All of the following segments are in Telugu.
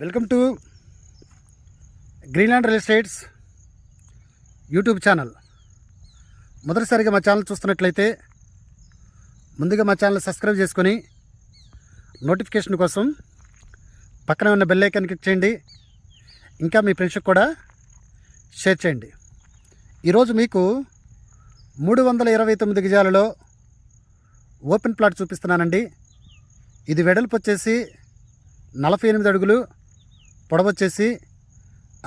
Welcome to Greenland real estates YouTube channel. మొదటిసారిగా మా ఛానల్ చూస్తున్నట్లయితే ముందుగా మా ఛానల్ సబ్స్క్రైబ్ చేసుకొని నోటిఫికేషన్ కోసం పక్కనే ఉన్న బెల్ ఐకాన్ క్లిక్ చేయండి. ఇంకా మీ ఫ్రెండ్స్కి కూడా షేర్ చేయండి. ఈరోజు మీకు 329 గజాలలో ఓపెన్ ప్లాట్ చూపిస్తున్నానండి. ఇది వెడల్పు వచ్చేసి 48 అడుగులు, పొడవు వచ్చేసి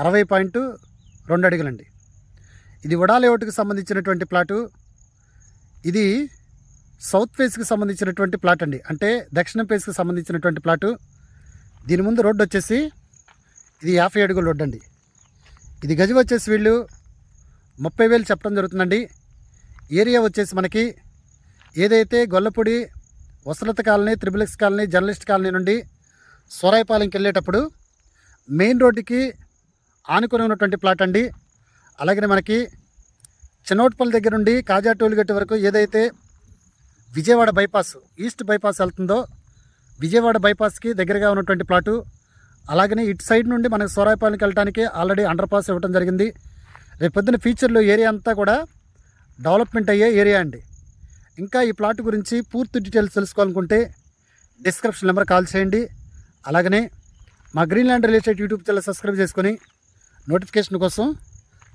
60.2 అడుగులండి. ఇది వడా లేఅవుట్కి సంబంధించినటువంటి ప్లాటు. ఇది సౌత్ ఫేస్కి సంబంధించినటువంటి ప్లాట్ అండి, అంటే దక్షిణ ఫేస్కి సంబంధించినటువంటి ప్లాటు. దీని ముందు రోడ్డు వచ్చేసి ఇది 50 అడుగుల రోడ్డు అండి. ఇది గజం వచ్చేసి వీళ్ళు 30,000 చెప్పడం జరుగుతుందండి. ఏరియా వచ్చేసి మనకి ఏదైతే గొల్లపూడి, వసలత colony, triple X colony, journalist colony నుండి సోరాయిపాలెంకి వెళ్ళేటప్పుడు మెయిన్ రోడ్డుకి ఆనుకొని ఉన్నటువంటి ప్లాట్ అండి. అలాగే మనకి చిన్నోట్పల్లి దగ్గర నుండి కాజా టోల్గేట్ వరకు ఏదైతే విజయవాడ బైపాస్, ఈస్ట్ బైపాస్ వెళ్తుందో విజయవాడ బైపాస్కి దగ్గరగా ఉన్నటువంటి ప్లాటు. అలాగనే ఇటు సైడ్ నుండి మనకి సోరాయిపాలెంకి వెళ్ళడానికి ఆల్రెడీ అండర్ పాస్ ఇవ్వడం జరిగింది. రేపు పొద్దున్న ఫ్యూచర్లో ఏరియా అంతా కూడా డెవలప్మెంట్ అయ్యే ఏరియా అండి. ఇంకా ఈ ప్లాట్ గురించి పూర్తి డీటెయిల్స్ తెలుసుకోవాలనుకుంటే డిస్క్రిప్షన్ నెంబర్ కాల్ చేయండి. అలాగనే మా Greenland real estate YouTube channel subscribe చేసుకొని నోటిఫికేషన్ కోసం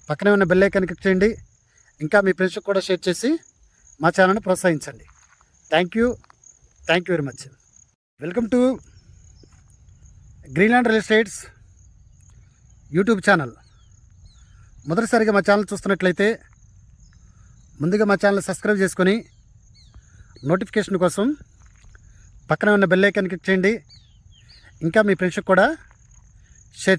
పక్కనే ఉన్న బెల్ ఐకాన్ క్లిక్ చేయండి. ఇంకా మీ ఫ్రెండ్స్కి కూడా షేర్ చేసి మా ఛానల్ని ప్రోత్సహించండి. Thank you very much. Welcome to Greenland real estates YouTube channel. మొదటిసారిగా మా ఛానల్ చూస్తున్నట్లయితే ముందుగా మా ఛానల్ సబ్స్క్రైబ్ చేసుకొని నోటిఫికేషన్ కోసం పక్కనే ఉన్న బెల్ ఐకాన్ క్లిక్ చేయండి. ఇంకా మీ ఫ్రెండ్స్కి కూడా షేర్ చేయండి.